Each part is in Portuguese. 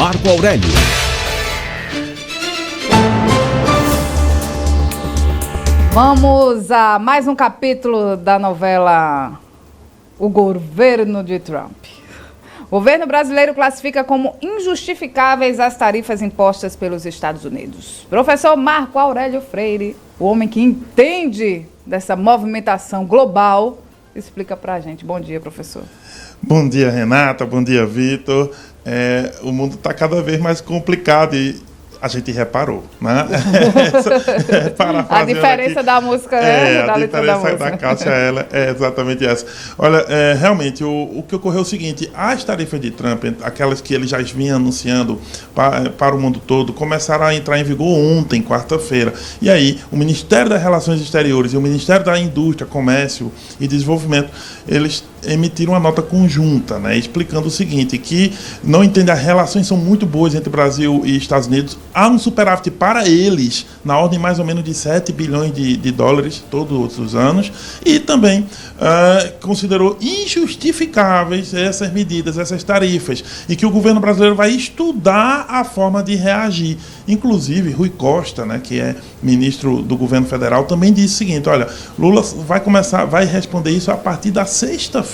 Marco Aurélio. Vamos a mais um capítulo da novela O Governo de Trump. O governo brasileiro classifica como injustificáveis as tarifas impostas pelos Estados Unidos. Professor Marco Aurélio Freire, o homem que entende dessa movimentação global, explica pra gente. Bom dia, professor. Bom dia, Renata. Bom dia, Vitor. O mundo está cada vez mais complicado e a gente reparou, né? A diferença aqui da música, né? A diferença da Cássia é exatamente essa. Olha, realmente, o que ocorreu é o seguinte: as tarifas de Trump, aquelas que ele já vinha anunciando para o mundo todo, começaram a entrar em vigor ontem, quarta-feira. E aí, o Ministério das Relações Exteriores e o Ministério da Indústria, Comércio e Desenvolvimento, eles emitiram uma nota conjunta, né, explicando o seguinte, que não entende, as relações são muito boas entre Brasil e Estados Unidos, há um superávit para eles, na ordem mais ou menos de 7 bilhões de dólares todos os anos, e também considerou injustificáveis essas medidas, essas tarifas, e que o governo brasileiro vai estudar a forma de reagir. Inclusive, Rui Costa, né, que é ministro do governo federal, também disse o seguinte: olha, Lula vai responder isso a partir da sexta-feira.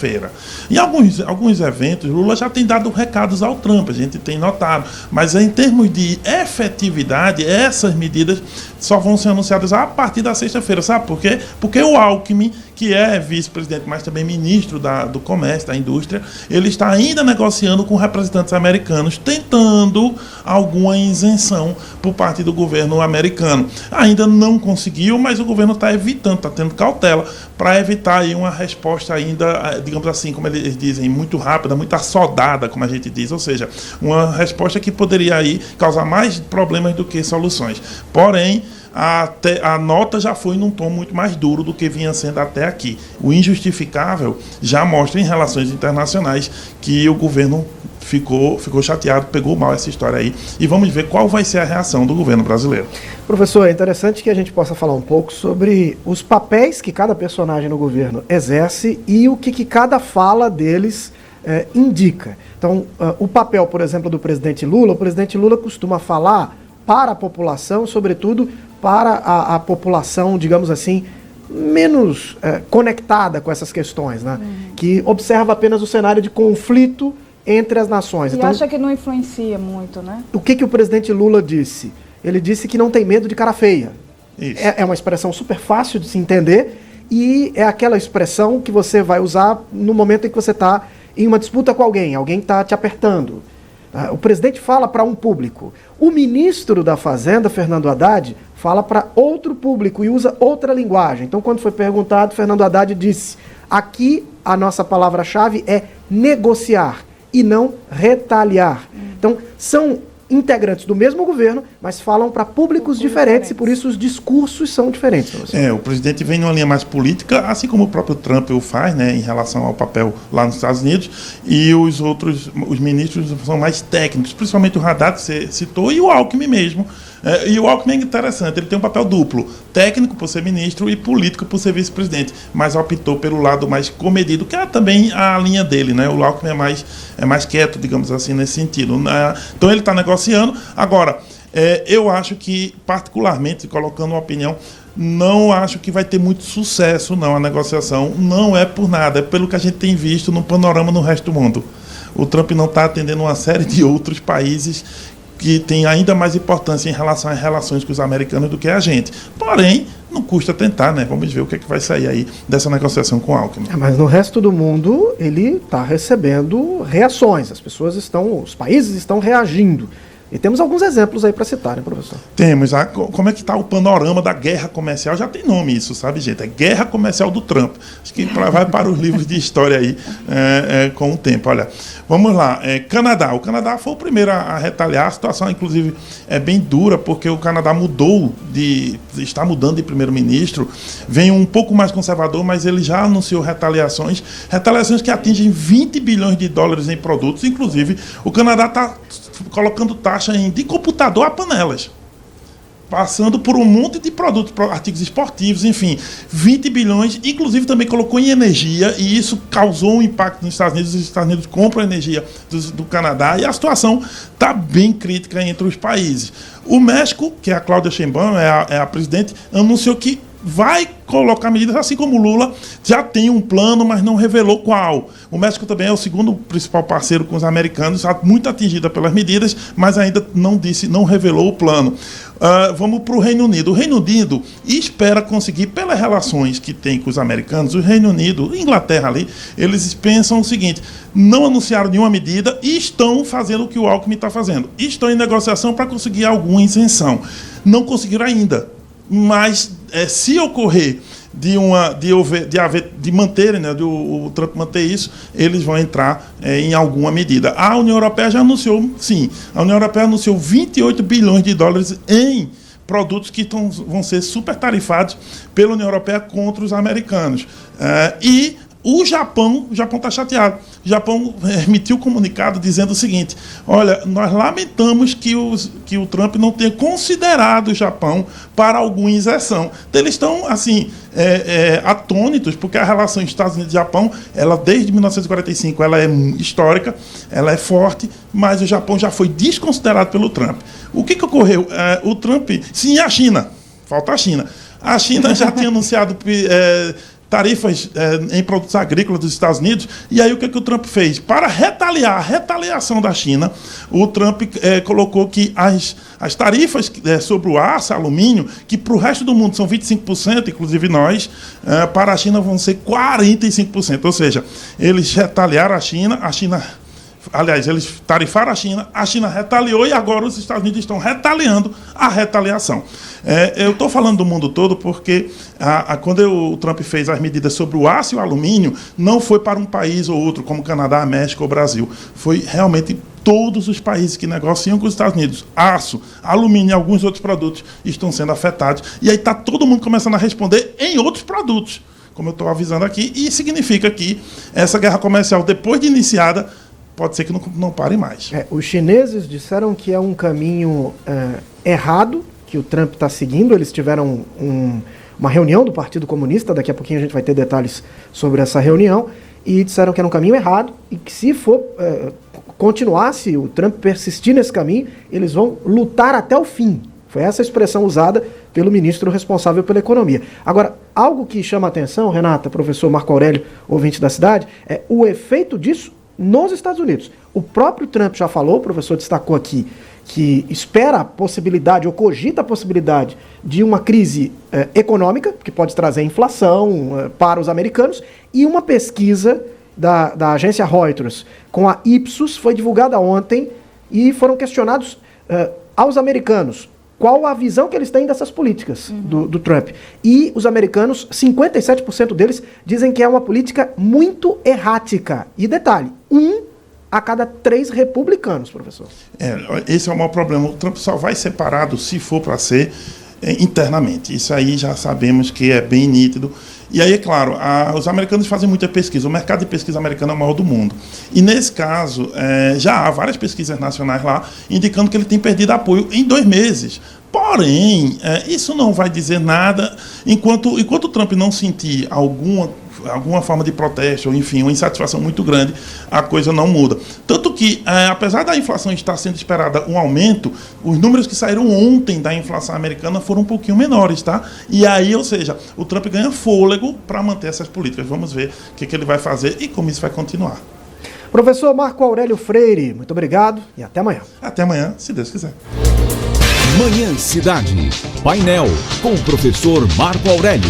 Em alguns eventos, Lula já tem dado recados ao Trump, a gente tem notado, mas em termos de efetividade, essas medidas só vão ser anunciadas a partir da sexta-feira. Sabe por quê? Porque o Alckmin, que é vice-presidente, mas também ministro do comércio, da indústria, ele está ainda negociando com representantes americanos, tentando alguma isenção por parte do governo americano. Ainda não conseguiu, mas o governo está evitando, está tendo cautela para evitar aí uma resposta ainda, digamos assim, como eles dizem, muito rápida, muito assodada, como a gente diz, ou seja, uma resposta que poderia aí causar mais problemas do que soluções. Porém, a nota já foi num tom muito mais duro do que vinha sendo até aqui. O injustificável já mostra em relações internacionais que o governo ficou chateado, pegou mal essa história aí. E vamos ver qual vai ser a reação do governo brasileiro. Professor, é interessante que a gente possa falar um pouco sobre os papéis que cada personagem no governo exerce e o que cada fala deles indica. Então, o papel, por exemplo, do presidente Lula, o presidente Lula costuma falar para a população, sobretudo para a população, digamos assim, menos conectada com essas questões, né? Que observa apenas o cenário de conflito entre as nações. E então, acha que não influencia muito, né? O que o presidente Lula disse? Ele disse que não tem medo de cara feia. Isso. É uma expressão super fácil de se entender e é aquela expressão que você vai usar no momento em que você está em uma disputa com alguém está te apertando. O presidente fala para um público. O ministro da Fazenda, Fernando Haddad, fala para outro público e usa outra linguagem. Então, quando foi perguntado, Fernando Haddad disse: aqui a nossa palavra-chave é negociar e não retaliar. Então, são integrantes do mesmo governo, mas falam para públicos diferentes e por isso os discursos são diferentes. O presidente vem numa linha mais política, assim como o próprio Trump o faz, né, em relação ao papel lá nos Estados Unidos, e os ministros são mais técnicos, principalmente o Haddad, que você citou, e o Alckmin mesmo. E o Alckmin é interessante, ele tem um papel duplo, técnico por ser ministro e político por ser vice-presidente, mas optou pelo lado mais comedido, que é também a linha dele, né? O Alckmin é mais quieto, digamos assim, nesse sentido. Então ele está negociando. Agora, eu acho que, particularmente, colocando uma opinião, não acho que vai ter muito sucesso, não, a negociação. Não é por nada, é pelo que a gente tem visto no panorama no resto do mundo. O Trump não está atendendo uma série de outros países que tem ainda mais importância em relação às relações com os americanos do que a gente. Porém, não custa tentar, né? Vamos ver o que é que vai sair aí dessa negociação com o Alckmin. Mas no resto do mundo, ele está recebendo reações. Os países estão reagindo. E temos alguns exemplos aí para citar, né, professor? Temos. Como é que está o panorama da guerra comercial? Já tem nome isso, sabe, gente? É guerra comercial do Trump. Acho que vai para os livros de história aí com o tempo. Olha, vamos lá. Canadá. O Canadá foi o primeiro a retaliar. A situação, inclusive, é bem dura, porque o Canadá está mudando de primeiro-ministro. Vem um pouco mais conservador, mas ele já anunciou retaliações que atingem 20 bilhões de dólares em produtos. Inclusive, o Canadá está colocando taxa de computador a panelas. passando por um monte de produtos, artigos esportivos, enfim, 20 bilhões, inclusive também colocou em energia, e isso causou um impacto nos Estados Unidos. Os Estados Unidos compram energia do Canadá, e a situação está bem crítica entre os países. O México, que é a Cláudia Sheinbaum, é a presidente, anunciou que vai colocar medidas, assim como o Lula já tem um plano, mas não revelou qual. O México também é o segundo principal parceiro com os americanos, muito atingida pelas medidas, mas ainda não revelou o plano. Vamos para o Reino Unido. O Reino Unido espera conseguir, pelas relações que tem com os americanos, o Reino Unido, Inglaterra ali, eles pensam o seguinte: não anunciaram nenhuma medida e estão fazendo o que o Alckmin está fazendo. Estão em negociação para conseguir alguma isenção. Não conseguiram ainda. Mas se ocorrer de manterem, né, o Trump manter isso, eles vão entrar em alguma medida. A União Europeia já anunciou, sim, a União Europeia anunciou 28 bilhões de dólares em produtos que vão ser super tarifados pela União Europeia contra os americanos. E o Japão está chateado. O Japão emitiu um comunicado dizendo o seguinte: olha, nós lamentamos que o Trump não tenha considerado o Japão para alguma isenção. Então, eles estão, assim, atônitos, porque a relação Estados Unidos e Japão, ela desde 1945, ela é histórica, ela é forte, mas o Japão já foi desconsiderado pelo Trump. O que ocorreu? O Trump... Sim, a China. Falta a China. A China já tinha anunciado... tarifas em produtos agrícolas dos Estados Unidos, e aí o que o Trump fez? Para retaliar a retaliação da China, o Trump colocou que as tarifas sobre o aço, alumínio, que para o resto do mundo são 25%, inclusive nós, para a China vão ser 45%, ou seja, eles retaliaram a China, aliás, eles tarifaram a China retaliou, e agora os Estados Unidos estão retaliando a retaliação. Eu estou falando do mundo todo porque quando o Trump fez as medidas sobre o aço e o alumínio, não foi para um país ou outro, como Canadá, México ou Brasil. Foi realmente todos os países que negociam com os Estados Unidos. Aço, alumínio e alguns outros produtos estão sendo afetados. E aí está todo mundo começando a responder em outros produtos, como eu estou avisando aqui, e significa que essa guerra comercial, depois de iniciada, pode ser que não pare mais. Os chineses disseram que é um caminho errado que o Trump está seguindo. Eles tiveram uma reunião do Partido Comunista, daqui a pouquinho a gente vai ter detalhes sobre essa reunião, e disseram que era um caminho errado e que se for continuar, se o Trump persistir nesse caminho, eles vão lutar até o fim. Foi essa a expressão usada pelo ministro responsável pela economia. Agora, algo que chama a atenção, Renata, professor Marco Aurélio, ouvinte da cidade, é o efeito disso nos Estados Unidos. O próprio Trump já falou, o professor destacou aqui, que espera a possibilidade, ou cogita a possibilidade, de uma crise econômica, que pode trazer inflação para os americanos, e uma pesquisa da agência Reuters com a Ipsos foi divulgada ontem, e foram questionados aos americanos qual a visão que eles têm dessas políticas do Trump. E os americanos, 57% deles, dizem que é uma política muito errática. E detalhe, 1 a cada 3 republicanos, professor. Esse é o maior problema. O Trump só vai ser parado, se for para ser, internamente. Isso aí já sabemos que é bem nítido. E aí, é claro, os americanos fazem muita pesquisa. O mercado de pesquisa americano é o maior do mundo. E nesse caso, já há várias pesquisas nacionais lá indicando que ele tem perdido apoio em 2 meses. Porém, isso não vai dizer nada enquanto o Trump não sentir alguma forma de protesto, ou enfim, uma insatisfação muito grande, a coisa não muda. Tanto que, apesar da inflação estar sendo esperada um aumento, os números que saíram ontem da inflação americana foram um pouquinho menores, tá? E aí, ou seja, o Trump ganha fôlego para manter essas políticas. Vamos ver o que ele vai fazer e como isso vai continuar. Professor Marco Aurélio Freire, muito obrigado e até amanhã. Até amanhã, se Deus quiser. Manhã Cidade. Painel com o professor Marco Aurélio.